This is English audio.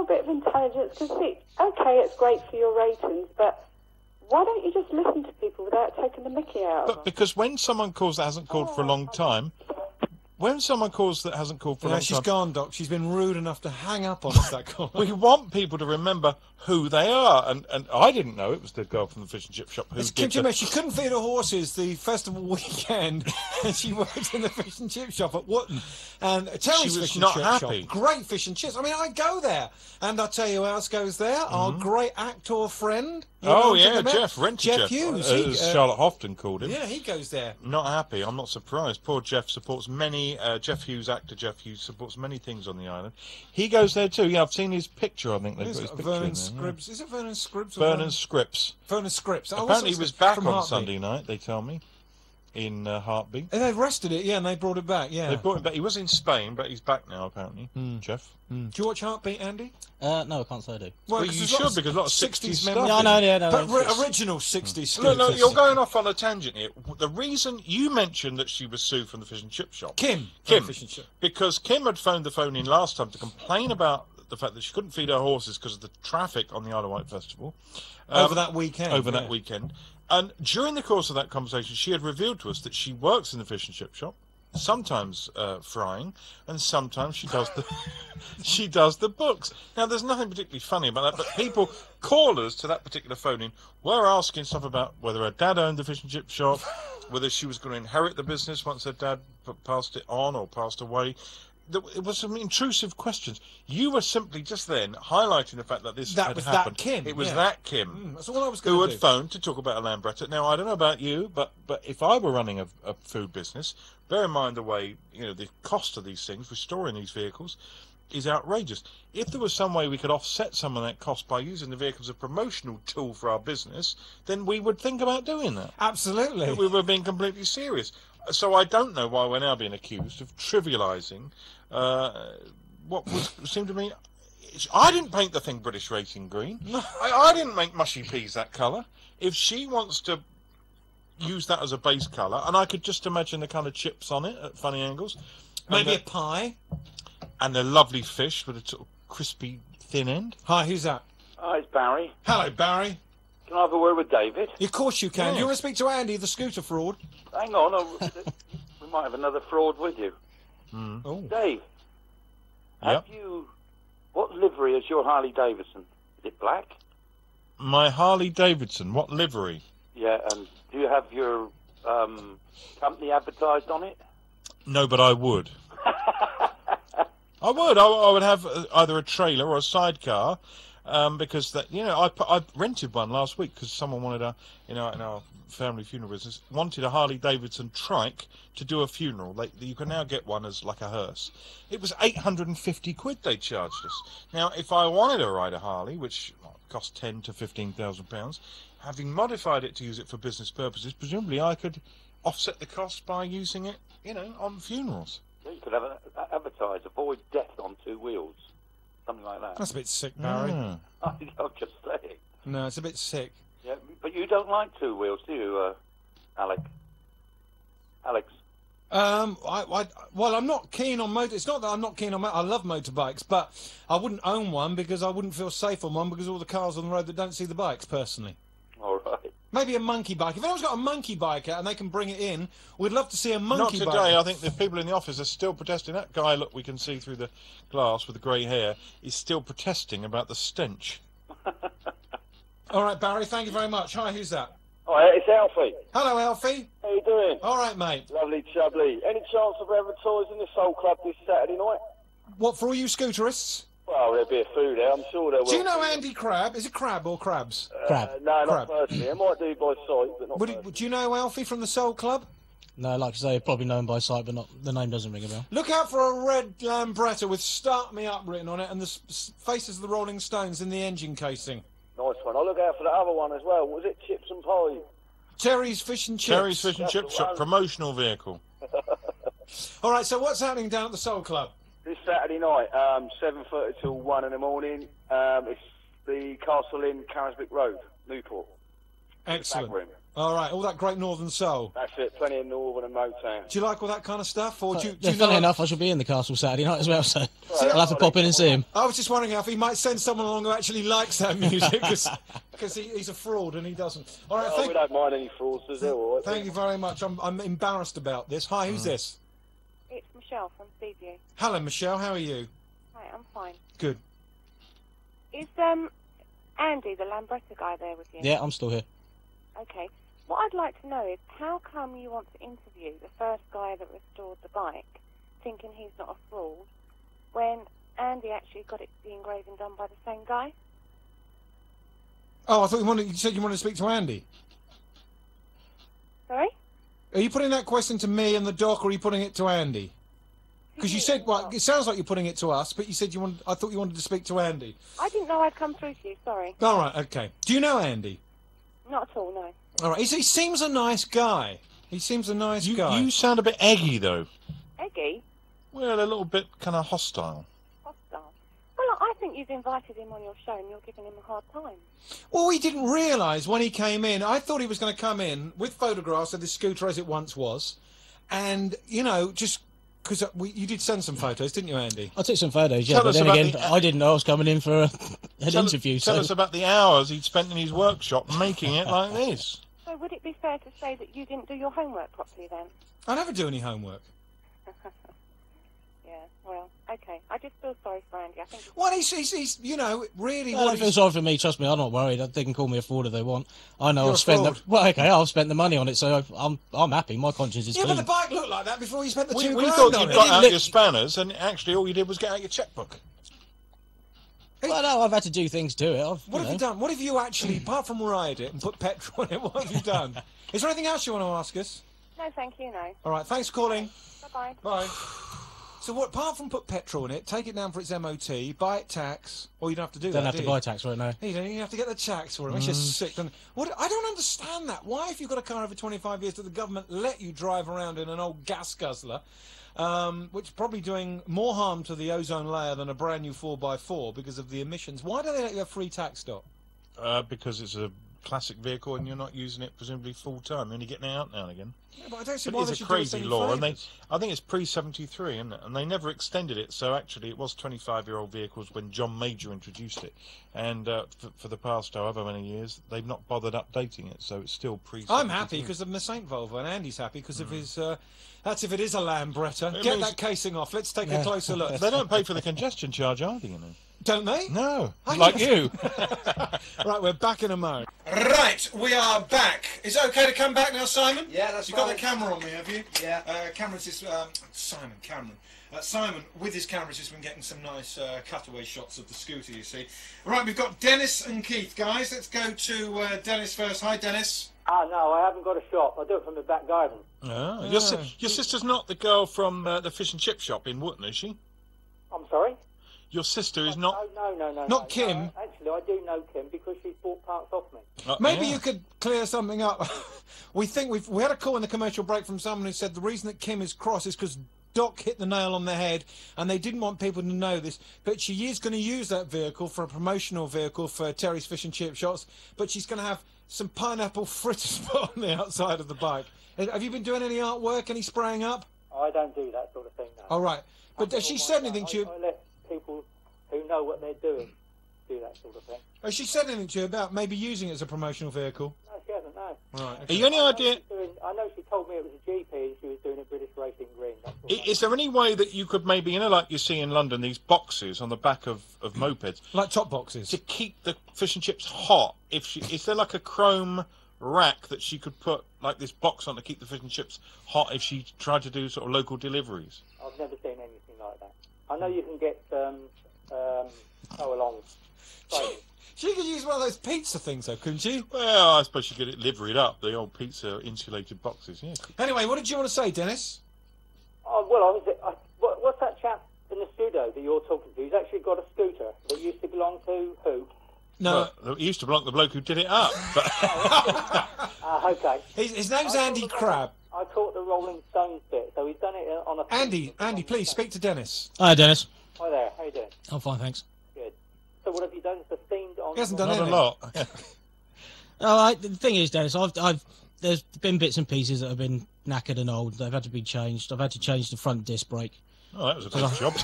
a bit of intelligence, because okay, it's great for your ratings, but why don't you just listen to people without taking the mickey out of them? But because when someone calls that hasn't called for a long time, she's gone, Doc. She's been rude enough to hang up on us, that call. We want people to remember who they are, and I didn't know it was the girl from the fish and chip shop who did that. She couldn't feed her horses the festival weekend, and she worked in the fish and chip shop at Wootton. And Terry's fish and chip shop, great fish and chips. I mean, I go there, and I tell you who else goes there. Our great actor friend. Jeff Hughes. As Charlotte Houghton called him. Yeah, he goes there. Not happy. I'm not surprised. Poor Jeff supports many. Jeff Hughes, actor Jeff Hughes, supports many things on the island. He goes there too. Yeah, I've seen his picture. I think they've got his picture. Vernon Scripps. Is it Vernon Scripps? Vernon Scripps. Vernon Scripps. Apparently he was back on Sunday night, they tell me, in Heartbeat. And they've rested it, and they brought it back, They brought it back. He was in Spain, but he's back now, apparently. Jeff. Do you watch Heartbeat, Andy? No, I can't say I do. Well, you should, because a lot of 60s stuff. But original 60s stuff. No, you're going off on a tangent here. The reason you mentioned that she was Sue from the fish and chip shop. Kim. Fish and chip. Because Kim had phoned the phone in last time to complain about the fact that she couldn't feed her horses because of the traffic on the Isle of Wight Festival. Over that weekend. That weekend. And during the course of that conversation, she had revealed to us that she works in the fish and chip shop, sometimes frying, and sometimes she does the books. Now, there's nothing particularly funny about that, but people, callers to that particular phone-in, were asking stuff about whether her dad owned the fish and chip shop, whether she was going to inherit the business once her dad passed it on or passed away. It was some intrusive questions. You were simply just then highlighting the fact that this had happened. That Kim. It was that Kim that's all I was going to do. Who had phoned to talk about a Lambretta. Now, I don't know about you, but if I were running a food business, bear in mind the way, the cost of these things, restoring these vehicles, is outrageous. If there was some way we could offset some of that cost by using the vehicle as a promotional tool for our business, then we would think about doing that. Absolutely. If we were being completely serious. So I don't know why we're now being accused of trivialising what would seem to me... I didn't paint the thing British Racing green. I didn't make mushy peas that colour. If she wants to use that as a base colour, and I could just imagine the kind of chips on it at funny angles. Maybe a pie. And a lovely fish with a sort of crispy thin end. Hi, who's that? Hi, it's Barry. Hello, Barry. Can I have a word with David? Of course you can. Yes. You want to speak to Andy, the scooter fraud? Hang on, we might have another fraud with you. Oh. Dave, have you... What livery is your Harley Davidson? Is it black? My Harley Davidson, what livery? Yeah, and do you have your company advertised on it? No, but I would. I would have either a trailer or a sidecar, because that I rented one last week because someone wanted in our family funeral business wanted a Harley Davidson trike to do a funeral. You can now get one as like a hearse. It was 850 quid they charged us. Now, if I wanted to ride a Harley, which cost £10,000 to £15,000, having modified it to use it for business purposes, presumably I could offset the cost by using it, on funerals. Yeah, you could have advertise avoid death on two wheels, something like that. That's a bit sick, Barry. Yeah. I'm just saying. No, it's a bit sick. Yeah, but you don't like two wheels, do you, Alex? Well, I'm not keen on motor. It's not that I'm not keen on. I love motorbikes, but I wouldn't own one because I wouldn't feel safe on one because of all the cars on the road that don't see the bikes. Personally. All right. Maybe a monkey bike. If anyone's got a monkey bike out and they can bring it in, we'd love to see a monkey bike. Not today. I think the people in the office are still protesting. That guy, look, we can see through the glass with the grey hair, is still protesting about the stench. All right, Barry, thank you very much. Hi, who's that? Hi, it's Alfie. Hello, Alfie. How you doing? All right, mate. Lovely, chubbly. Any chance of advertising the Soul Club this Saturday night? What, for all you scooterists? Well, there'll be a food there. I'm sure there will. Do you know Andy Crab? Is it Crab or Crabs? Crab. No, Crab. not personally. I might do by sight, but not personally. Do you know Alfie from the Soul Club? No, like I say, probably known by sight, but the name doesn't ring a bell. Look out for a red Lambretta with "Start Me Up" written on it and the faces of the Rolling Stones in the engine casing. Nice one. I'll look out for the other one as well. Was it Chips and Pie? Terry's Fish and Chips. Terry's Fish and Chip Shop, promotional vehicle. All right, so what's happening down at the Soul Club? This Saturday night, 7:30 till 1 in the morning. It's the Castle Inn, Carisbrooke Road, Newport. Excellent. Back room. All right, all that great northern soul. That's it, plenty of Northern and Motown. Do you like all that kind of stuff? Or do you Funny know enough, I shall be in the castle Saturday night as well, so I'll have to pop in and see him. I was just wondering if he might send someone along who actually likes that music, because he's a fraud and he doesn't. All right, we don't mind any fraudsters. They're all right. Thank you very much. I'm embarrassed about this. Hi, who's this? It's Michelle from Seaview. Hello, Michelle. How are you? Hi, I'm fine. Good. Is Andy, the Lambretta guy, there with you? Yeah, I'm still here. Okay. What I'd like to know is how come you want to interview the first guy that restored the bike, thinking he's not a fraud, when Andy actually got the engraving done by the same guy? Oh, I thought you said you wanted to speak to Andy. Sorry? Are you putting that question to me and the doc, or are you putting it to Andy? Because you said, well, it sounds like you're putting it to us, but you said I thought you wanted to speak to Andy. I didn't know I'd come through to you, sorry. All right, okay. Do you know Andy? Not at all, no. All right, he seems a nice guy. He seems a nice guy. You sound a bit eggy, though. Eggy? Well, a little bit kind of hostile. Hostile? Well, I think you've invited him on your show and you're giving him a hard time. Well, we didn't realise when he came in. I thought he was going to come in with photographs of the scooter as it once was. And, you know, just... Because you did send some photos, didn't you, Andy? I took some photos, yeah, but then again, I didn't know I was coming in for an interview. Tell us about the hours he'd spent in his workshop making it like this. So would it be fair to say that you didn't do your homework properly then? I never do any homework. Yeah, well, okay. I just feel sorry for Andy. I think. Well, he's you know, really... Well, don't feel sorry for me, trust me, I'm not worried. They can call me a fraud if they want. I know You're I've spent fraud. well, okay, I've spent the money on it, so I'm happy. My conscience is Yeah, clean. but the bike looked like that before you spent the We $2,000 thought on you'd it. got out your spanners, and actually all you did was get out your checkbook. Well, no, I've had to do things to it. What have you done? What have you actually, apart from ride it and put petrol in it, what have you done? Is there anything else you want to ask us? No, thank you, no. All right, thanks for calling. Bye-bye. Bye. So what, apart from put petrol in it, take it down for its MOT, buy it tax, or you don't have to do that, Don't have do to you? buy tax right now. You don't even have to get the tax for it. It's just sick. I don't understand that. Why, if you've got a car over 25 years, does the government let you drive around in an old gas guzzler, which is probably doing more harm to the ozone layer than a brand new 4x4 because of the emissions? Why do they let you have free tax stock? Because it's a classic vehicle and you're not using it presumably full time. You're only getting it out now and again. Yeah, but I don't see But why it's they a should do us crazy any law, and favours. I think it's pre-73, isn't it? And they never extended it, so actually it was 25-year-old vehicles when John Major introduced it, and for the past however many years they've not bothered updating it, so it's still pre-73. I'm happy because of my Saint Volvo, and Andy's happy because of his. That's if it is a Lambretta. Get that casing off. Let's take a closer look. They don't pay for the congestion charge either, you know. Don't they? No, like you. Right, we're back in a moment. Right, we are back. Is it okay to come back now, Simon? Yeah, that's You've got fine. the camera on me, have you? Yeah. Cameron's just... Cameron. Simon, with his camera's just been getting some nice cutaway shots of the scooter, you see. Right, we've got Dennis and Keith. Guys, let's go to Dennis first. Hi, Dennis. No, I haven't got a shop. I do it from the back garden. Oh, your sister's not the girl from the fish and chip shop in Wootton, is she? I'm sorry? Your sister is not... No. Not Kim. No, actually, I do know Kim because she's bought parts off me. Maybe yeah. you could clear something up. We had a call in the commercial break from someone who said the reason that Kim is cross is because Doc hit the nail on the head, and they didn't want people to know this. But she is going to use that vehicle for a promotional vehicle for Terry's Fish and Chip Shops. But she's going to have some pineapple fritters put on the outside of the bike. Have you been doing any artwork, any spraying up? I don't do that sort of thing, no. All right. But has she said anything to you? I let people who know what they're doing do that sort of thing. Has she said anything to you about maybe using it as a promotional vehicle? No, she hasn't, no. Right. Are you any idea... I know she told me it was a GP and she was doing a British Racing Green. That's all Is there any way that you could maybe, you know, like you see in London, these boxes on the back of mopeds, Like top boxes. to keep the fish and chips hot? Is there like a chrome rack that she could put like this box on to keep the fish and chips hot if she tried to do sort of local deliveries? I've never seen anything like that. I know you can get along. She could use one of those pizza things, though, couldn't she? Well, I suppose she could get it liveried up, the old pizza insulated boxes, yeah. Anyway, what did you want to say, Dennis? Oh, well, what's that chap in the studio that you're talking to? He's actually got a scooter that used to belong to who? No. Well, it used to belong to the bloke who did it up. But Okay. His name's Andy Crabb. I caught the Rolling Stones bit, so he's done it on a... Andy, please, speak to Dennis. Hi, Dennis. Hi there, how you doing? I'm fine, thanks. Good. So what have you done? It's a themed on... He hasn't done not a anything. lot. Oh, the thing is, Dennis, there's been bits and pieces that have been knackered and old. They've had to be changed. I've had to change the front disc brake. Oh, that was a big job.